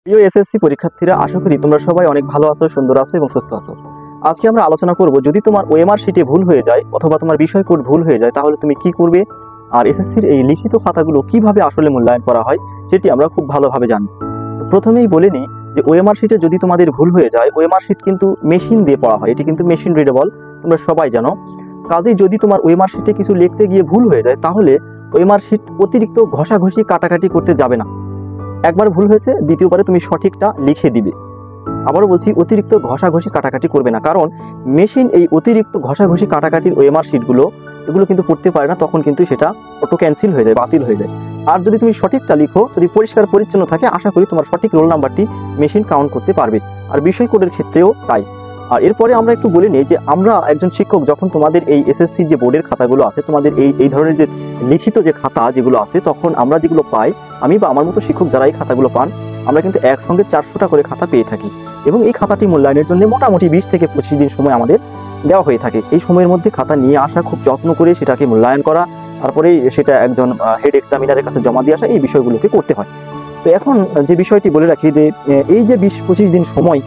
প্রিয় এসএসসি পরীক্ষার্থীরা, আশা করি তোমরা সবাই অনেক ভালো আছো, সুন্দর আছো এবং সুস্থ আছো। আজকে আমরা আলোচনা করব, যদি তোমার ওএমআর শিটে ভুল হয়ে যায় অথবা তোমার বিষয় কোড ভুল হয়ে যায় তাহলে তুমি কি করবে, আর এসএসসির এই লিখিত খাতাগুলো কিভাবে আসলে মূল্যায়ন করা হয় সেটি আমরা খুব ভালোভাবে জানি। প্রথমেই বলে নিই যে ওএমআর শিটে যদি তোমাদের ভুল হয়ে যায়, ওএমআর শিট কিন্তু মেশিন দিয়ে পড়া হয়, এটি কিন্তু মেশিন রিডেবল, তোমরা সবাই জানো। কাজেই যদি তোমার ওএমআর শিটে কিছু লিখতে গিয়ে ভুল হয়ে যায় তাহলে ওএমআর শিট অতিরিক্ত ঘষাঘষি কাটাকাটি করতে যাবে না। একবার ভুল হয়েছে, দ্বিতীয়বারে তুমি সঠিকটা লিখে দিবে। আবারও বলছি, অতিরিক্ত ঘষাঘষি কাটাকাটি করবে না, কারণ মেশিন এই অতিরিক্ত ঘষাঘষি কাটাকাটির ওএমআর শিটগুলো এগুলো কিন্তু করতে পারে না, তখন কিন্তু সেটা অটো ক্যান্সেল হয়ে যায়, বাতিল হয়ে যায়। আর যদি তুমি সঠিকটা লিখো, যদি পরিষ্কার পরিচ্ছন্ন থাকে, আশা করি তোমার সঠিক রোল নাম্বারটি মেশিন কাউন্ট করতে পারবে। আর বিষয় কোডের ক্ষেত্রেও তাই। আর এরপরে আমরা একটু বলে নিই যে আমরা একজন শিক্ষক যখন তোমাদের এই এসএসসি যে বোর্ডের খাতাগুলো আছে, তোমাদের এই ধরনের যে লিখিত যে খাতা যেগুলো আছে, তখন আমরা যেগুলো পাই, আমি বা আমার মতো শিক্ষক যারা এই খাতাগুলো পান, আমরা কিন্তু একসঙ্গে 400টা করে খাতা পেয়ে থাকি। এবং এই খাতাটি মূল্যায়নের জন্য মোটামুটি 20 থেকে 25 দিন সময় আমাদের দেওয়া হয়ে থাকে। এই সময়ের মধ্যে খাতা নিয়ে আসা, খুব যত্ন করে সেটাকে মূল্যায়ন করা, তারপরে সেটা একজন হেড এক্সামিনারের কাছে জমা দিয়ে আসা, এই বিষয়গুলোকে করতে হয়। তো এখন যে বিষয়টি বলে রাখি যে এই যে 20-25 দিন সময়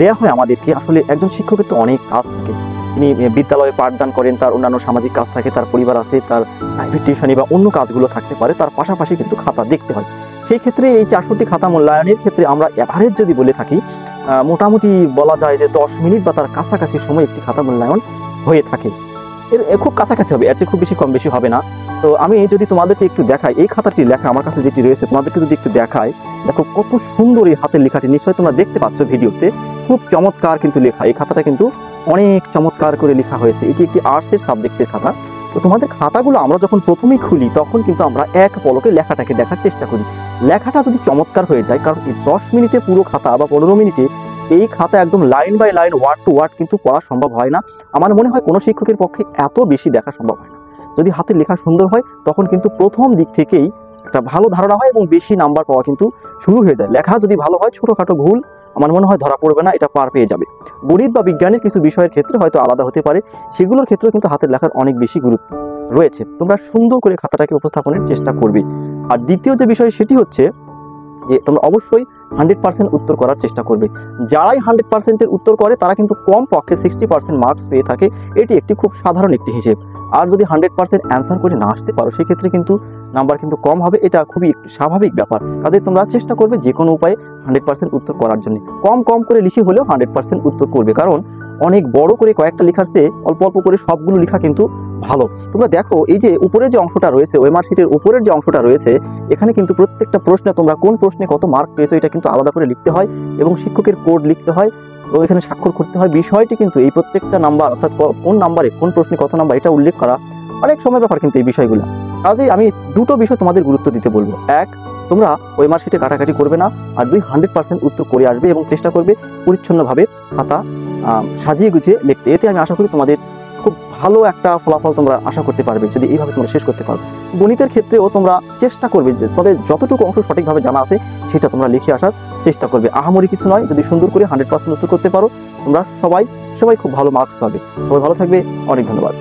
দেয়া হয় আমাদেরকে, আসলে একজন শিক্ষকের তো অনেক কাজ থাকে। তিনি বিদ্যালয়ে পাঠদান করেন, তার অন্যান্য সামাজিক কাজ থাকে, তার পরিবার আছে, তার প্রাইভেট টিউশনি বা অন্য কাজগুলো থাকতে পারে, তার পাশাপাশি কিন্তু খাতা দেখতে হয়। সেই ক্ষেত্রে এই 400টি খাতা মূল্যায়নের ক্ষেত্রে আমরা এভারেজ যদি বলে থাকি, মোটামুটি বলা যায় যে 10 মিনিট বা তার কাছাকাছি সময় একটি খাতা মূল্যায়ন হয়ে থাকে। এর খুব কাছাকাছি হবে, এর চেয়ে খুব বেশি কম বেশি হবে না। তো আমি যদি তোমাদেরকে একটু দেখাই, এই খাতাটি লেখা আমার কাছে যেটি রয়েছে, তোমাদেরকে যদি একটু দেখাই, দেখো কত সুন্দর এই হাতের লেখাটি, নিশ্চয়ই তোমরা দেখতে পাচ্ছ ভিডিওতে, খুব চমৎকার কিন্তু লেখা। এই খাতাটা কিন্তু অনেক চমৎকার করে লেখা হয়েছে। এটি একটি আর্টসের সাবজেক্টের খাতা। তো তোমাদের খাতাগুলো আমরা যখন প্রথমেই খুলি তখন কিন্তু আমরা এক পলকে লেখাটাকে দেখার চেষ্টা করি। লেখাটা যদি চমৎকার হয়ে যায়, কারণ এই 10 মিনিটে পুরো খাতা বা 15 মিনিটে এই খাতা একদম line by line, word to word কিন্তু পড়া সম্ভব হয় না। আমার মনে হয় কোনো শিক্ষকের পক্ষে এত বেশি দেখা সম্ভব হয় না। যদি হাতের লেখা সুন্দর হয় তখন কিন্তু প্রথম দিক থেকেই একটা ভালো ধারণা হয় এবং বেশি নাম্বার পাওয়া কিন্তু শুরু হয়ে যায়। লেখা যদি ভালো হয়, ছোটোখাটো ভুল আমার মনে হয় ধরা পড়বে না, এটা পার পেয়ে যাবে। গণিত বা বিজ্ঞানের কিছু বিষয়ের ক্ষেত্রে হয়তো আলাদা হতে পারে, সেগুলোর ক্ষেত্রেও কিন্তু হাতের লেখার অনেক বেশি গুরুত্ব রয়েছে। তোমরা সুন্দর করে খাতাটাকে উপস্থাপনের চেষ্টা করবে। আর দ্বিতীয় যে বিষয় সেটি হচ্ছে যে তোমরা অবশ্যই 100% উত্তর করার চেষ্টা করবে। যারাই 100%-এর উত্তর করে তারা কিন্তু কম পক্ষে 60% মার্কস পেয়ে থাকে। এটি একটি খুব সাধারণ একটি হিসেব। আর যদি 100% অ্যান্সার করে না আসতে পারো, সেক্ষেত্রে কিন্তু নাম্বার কিন্তু কম হবে, এটা খুবই স্বাভাবিক ব্যাপার। কাজে তোমরা চেষ্টা করবে যে কোনো উপায়ে 100% উত্তর করার জন্য। কম কম করে লিখে হলেও 100% উত্তর করবে, কারণ অনেক বড় করে কয়েকটা লেখার চেয়ে অল্প অল্প করে সবগুলো লেখা কিন্তু ভালো। তোমরা দেখো, এই যে উপরের যে অংশটা রয়েছে, ওএমআর শিটের উপরের যে অংশটা রয়েছে, এখানে কিন্তু প্রত্যেকটা প্রশ্নে তোমরা কোন প্রশ্নে কত মার্ক পেয়েছো এটা কিন্তু আলাদা করে লিখতে হয়, এবং শিক্ষকের কোড লিখতে হয়, তো এখানে স্বাক্ষর করতে হয়। বিষয়টি কিন্তু এই প্রত্যেকটা নাম্বার, অর্থাৎ কোন নাম্বারে কোন প্রশ্নে কত নাম্বার, এটা উল্লেখ করা অনেক সময় ব্যাপার কিন্তু এই বিষয়গুলো। কাজেই আমি দুটো বিষয় তোমাদের গুরুত্ব দিতে বলবো। এক, তোমরা ওএমআর শিটে কাটাকাটি করবে না। আর 100% উত্তর করে আসবে এবং চেষ্টা করবে পরিচ্ছন্নভাবে খাতা সাজিয়ে গুছিয়ে লিখতে। এতে আমি আশা করি তোমাদের খুব ভালো একটা ফলাফল তোমরা আশা করতে পারবে, যদি এইভাবে তোমরা শেষ করতে পারো। গণিতের ক্ষেত্রেও তোমরা চেষ্টা করবে যে তোমাদের যতটুকু অংশ সঠিকভাবে জানা আছে সেটা তোমরা লিখে আসার চেষ্টা করবে। আহামরি কিছু নয়, যদি সুন্দর করে 100% উত্তর করতে পারো তোমরা সবাই খুব ভালো মার্কস পাবে। সবাই ভালো থাকবে, অনেক ধন্যবাদ।